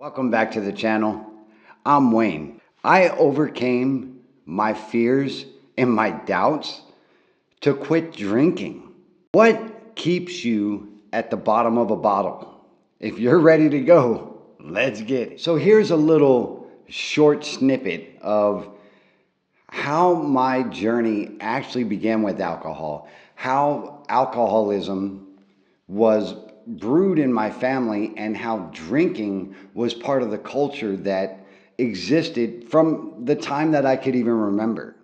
Welcome back to the channel. I'm Wayne. I overcame my fears and my doubts to quit drinking. What keeps you at the bottom of a bottle? If you're ready to go, let's get it. So here's a little short snippet of how my journey actually began with alcohol, how alcoholism was brewed in my family, and how drinking was part of the culture that existed from the time that I could even remember.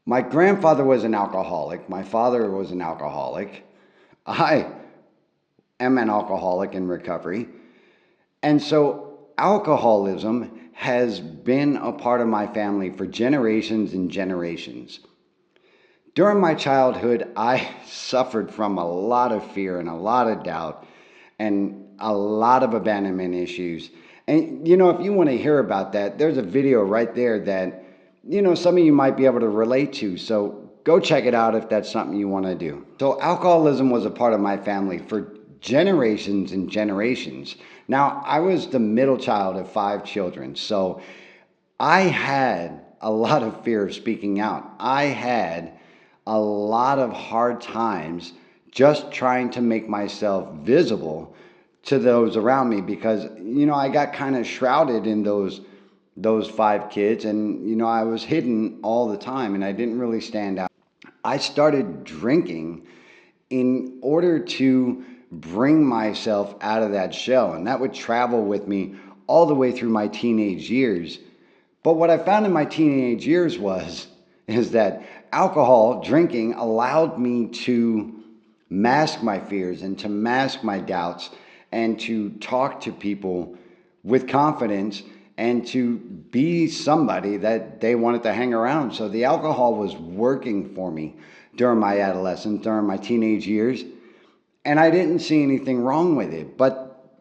My grandfather was an alcoholic. My father was an alcoholic. I am an alcoholic in recovery. And so alcoholism has been a part of my family for generations and generations. During my childhood, I suffered from a lot of fear and a lot of doubt and a lot of abandonment issues. And, if you want to hear about that, there's a video right there that, some of you might be able to relate to. So go check it out if that's something you want to do. So alcoholism was a part of my family for generations and generations. Now, I was the middle child of 5 children. So I had a lot of fear of speaking out. I had a lot of hard times just trying to make myself visible to those around me because, I got kind of shrouded in those 5 kids, and, I was hidden all the time and I didn't really stand out. I started drinking in order to bring myself out of that shell, and that would travel with me all the way through my teenage years. But what I found in my teenage years is that alcohol drinking allowed me to mask my fears and to mask my doubts and to talk to people with confidence and to be somebody that they wanted to hang around. So the alcohol was working for me during my adolescence, during my teenage years, and I didn't see anything wrong with it. But,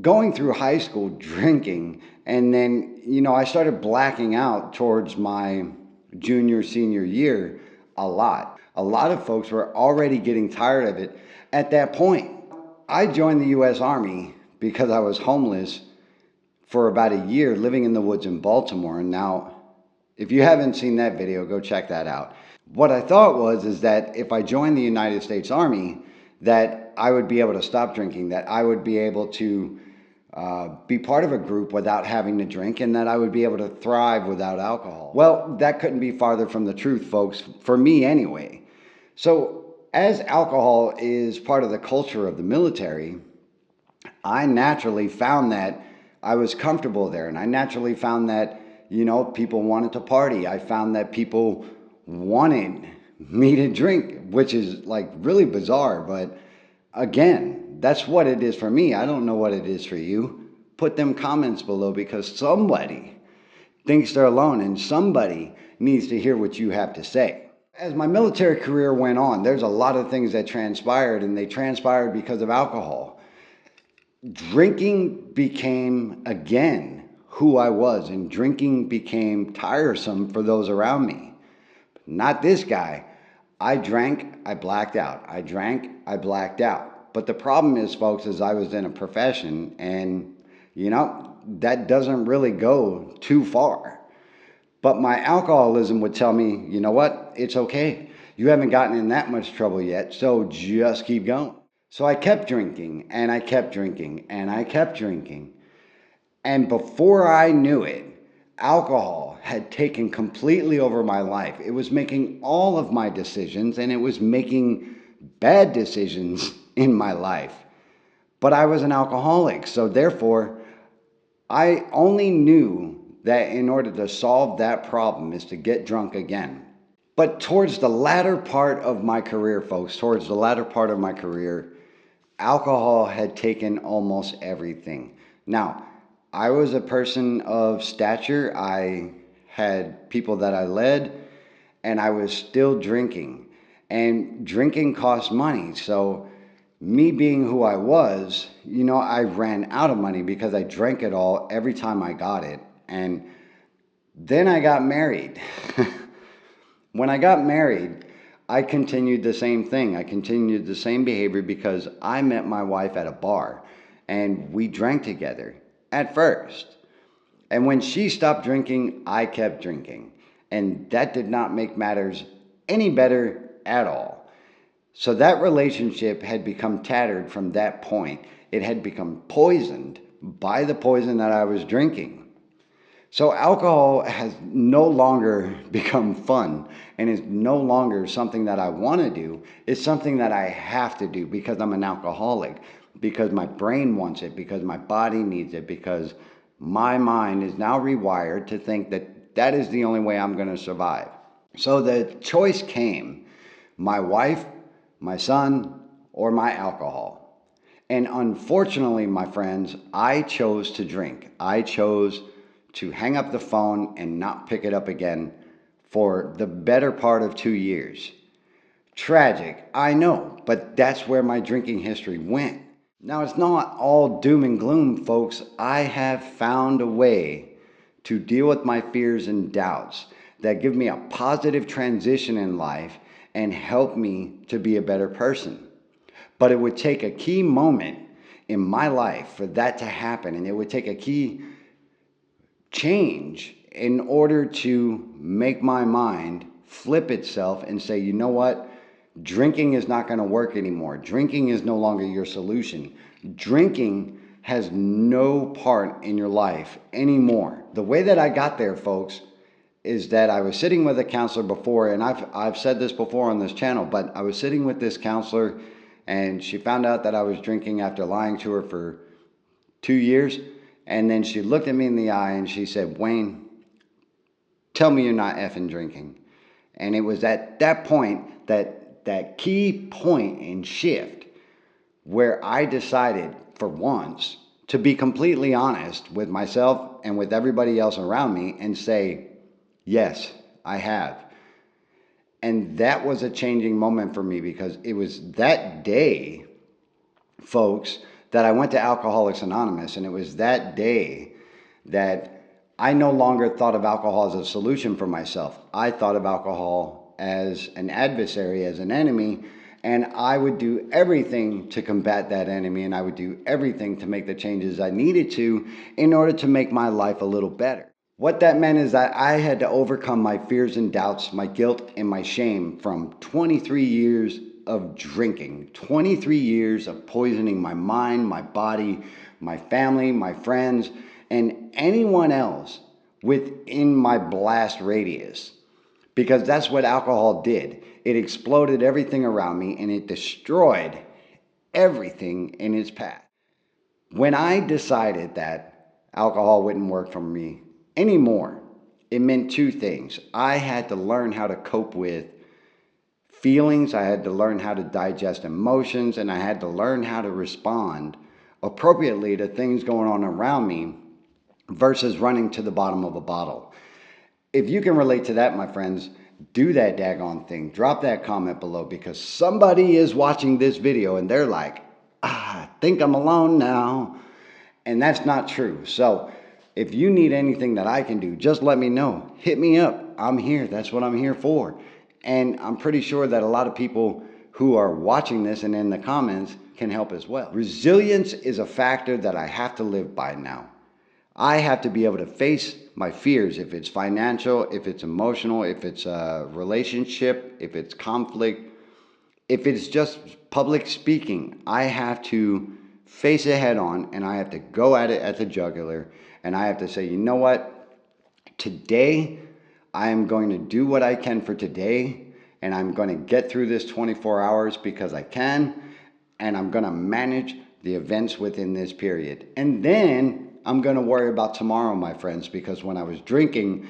going through high school drinking, and then, I started blacking out towards my junior, senior year a lot. A lot of folks were already getting tired of it at that point. I joined the U.S. Army because I was homeless for about a year living in the woods in Baltimore. And now, if you haven't seen that video, go check that out. What I thought is that if I joined the United States Army, that I would be able to stop drinking, that I would be able to be part of a group without having to drink, and that I would be able to thrive without alcohol. Well, that couldn't be farther from the truth, folks, for me anyway. So as alcohol is part of the culture of the military, I naturally found that I was comfortable there, and I naturally found that, people wanted to party. I found that people wanted me to drink, which is like really bizarre, but again, that's what it is for me. I don't know what it is for you. Put them comments below, because somebody thinks they're alone and somebody needs to hear what you have to say. As my military career went on, there's a lot of things that transpired, and they transpired because of alcohol. Drinking became, again, who I was, and drinking became tiresome for those around me. Not this guy. I drank, I blacked out. I drank, I blacked out. But the problem is, folks, is I was in a profession, and, that doesn't really go too far. But my alcoholism would tell me, you know what, it's okay. You haven't gotten in that much trouble yet, so just keep going. So I kept drinking, and I kept drinking, and I kept drinking. And before I knew it, alcohol had taken completely over my life. It was making all of my decisions, and it was making bad decisions in my life. But I was an alcoholic, so therefore, I only knew that in order to solve that problem is to get drunk again. But towards the latter part of my career, folks, towards the latter part of my career, alcohol had taken almost everything. Now, I was a person of stature. I had people that I led, and I was still drinking. And drinking cost money. So me being who I was, I ran out of money because I drank it all every time I got it. And then I got married. When I got married, I continued the same thing. I continued the same behavior because I met my wife at a bar. and we drank together at first. And when she stopped drinking, I kept drinking. And that did not make matters any better at all. So that relationship had become tattered from that point. It had become poisoned by the poison that I was drinking. So alcohol has no longer become fun and is no longer something that I want to do. It's something that I have to do because I'm an alcoholic, because my brain wants it, because my body needs it, because my mind is now rewired to think that that is the only way I'm going to survive. So the choice came: my wife, my son, or my alcohol. And unfortunately, my friends, I chose to drink. I chose to hang up the phone and not pick it up again for the better part of 2 years. Tragic, I know, but that's where my drinking history went. Now, it's not all doom and gloom, folks. I have found a way to deal with my fears and doubts that give me a positive transition in life and help me to be a better person. But it would take a key moment in my life for that to happen, and it would take a key change in order to make my mind flip itself and say, you know what? Drinking is not going to work anymore. Drinking is no longer your solution. Drinking has no part in your life anymore. The way that I got there, folks, is that I was sitting with a counselor before, and I've said this before on this channel, but I was sitting with this counselor, and she found out that I was drinking after lying to her for 2 years. And then she looked at me in the eye and she said, Wayne, tell me you're not effing drinking. And it was at that point, that key point and shift, where I decided for once to be completely honest with myself and with everybody else around me and say, yes, I have. And that was a changing moment for me, because it was that day, folks, that I went to Alcoholics Anonymous, and it was that day that I no longer thought of alcohol as a solution for myself. I thought of alcohol as an adversary, as an enemy, and I would do everything to combat that enemy, and I would do everything to make the changes I needed to in order to make my life a little better. What that meant is that I had to overcome my fears and doubts, my guilt and my shame from 23 years of drinking, 23 years of poisoning my mind, my body, my family, my friends, and anyone else within my blast radius. Because that's what alcohol did. It exploded everything around me, and it destroyed everything in its path. When I decided that alcohol wouldn't work for me anymore, it meant two things. I had to learn how to cope with feelings, I had to learn how to digest emotions, and I had to learn how to respond appropriately to things going on around me versus running to the bottom of a bottle. If you can relate to that, my friends, do that daggone thing. Drop that comment below, because somebody is watching this video and they're like, I think I'm alone now. And that's not true. So if you need anything that I can do, just let me know. Hit me up. I'm here. That's what I'm here for. And I'm pretty sure that a lot of people who are watching this and in the comments can help as well. Resilience is a factor that I have to live by now. I have to be able to face my fears, if it's financial, if it's emotional, if it's a relationship, if it's conflict, if it's just public speaking. I have to face it head on, and I have to go at it at the jugular, and I have to say, you know what? Today, I am going to do what I can for today, and I'm going to get through this 24 hours because I can, and I'm going to manage the events within this period. And then I'm going to worry about tomorrow, my friends, because when I was drinking,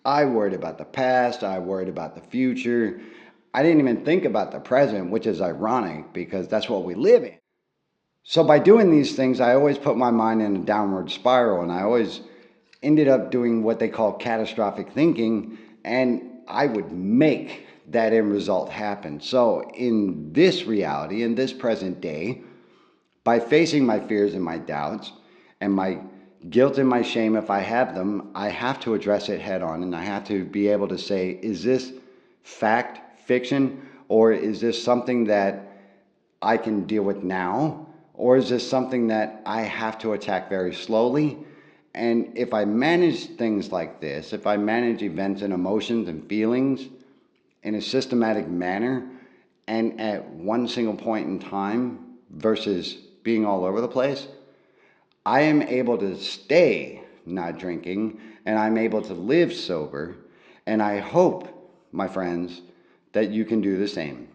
I worried about the past, I worried about the future. I didn't even think about the present, which is ironic because that's what we live in. So by doing these things, I always put my mind in a downward spiral, and I always ended up doing what they call catastrophic thinking, and I would make that end result happen. So in this reality, in this present day, by facing my fears and my doubts and my guilt and my shame, if I have them, I have to address it head on, and I have to be able to say, is this fact, fiction, or is this something that I can deal with now, Or is this something that I have to attack very slowly? And if I manage things like this, if I manage events and emotions and feelings in a systematic manner and at one single point in time versus being all over the place, I am able to stay not drinking and I'm able to live sober. And I hope, my friends, that you can do the same.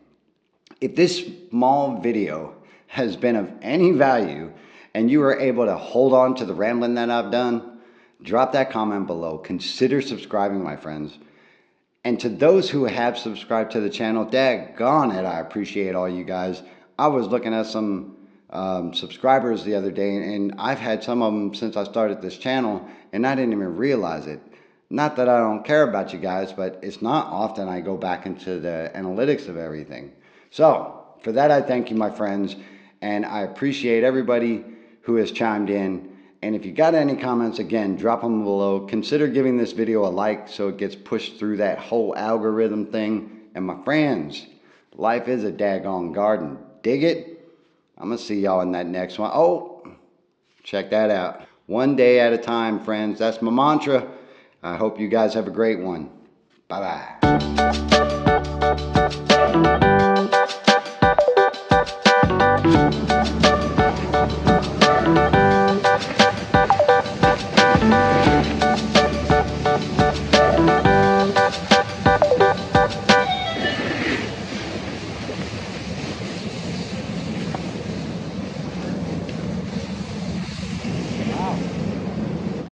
If this small video has been of any value and you are able to hold on to the rambling that I've done, drop that comment below. Consider subscribing, my friends. And to those who have subscribed to the channel, daggone it, I appreciate all you guys. I was looking at some subscribers the other day, and I've had some of them since I started this channel, and I didn't even realize it. Not that I don't care about you guys, but it's not often I go back into the analytics of everything. So, for that I thank you, my friends, and I appreciate everybody who has chimed in. And if you got any comments, again, drop them below. Consider giving this video a like so it gets pushed through that whole algorithm thing. And my friends, life is a daggone garden. Dig it? I'm going to see y'all in that next one. Oh, check that out. One day at a time, friends. That's my mantra. I hope you guys have a great one. Bye-bye.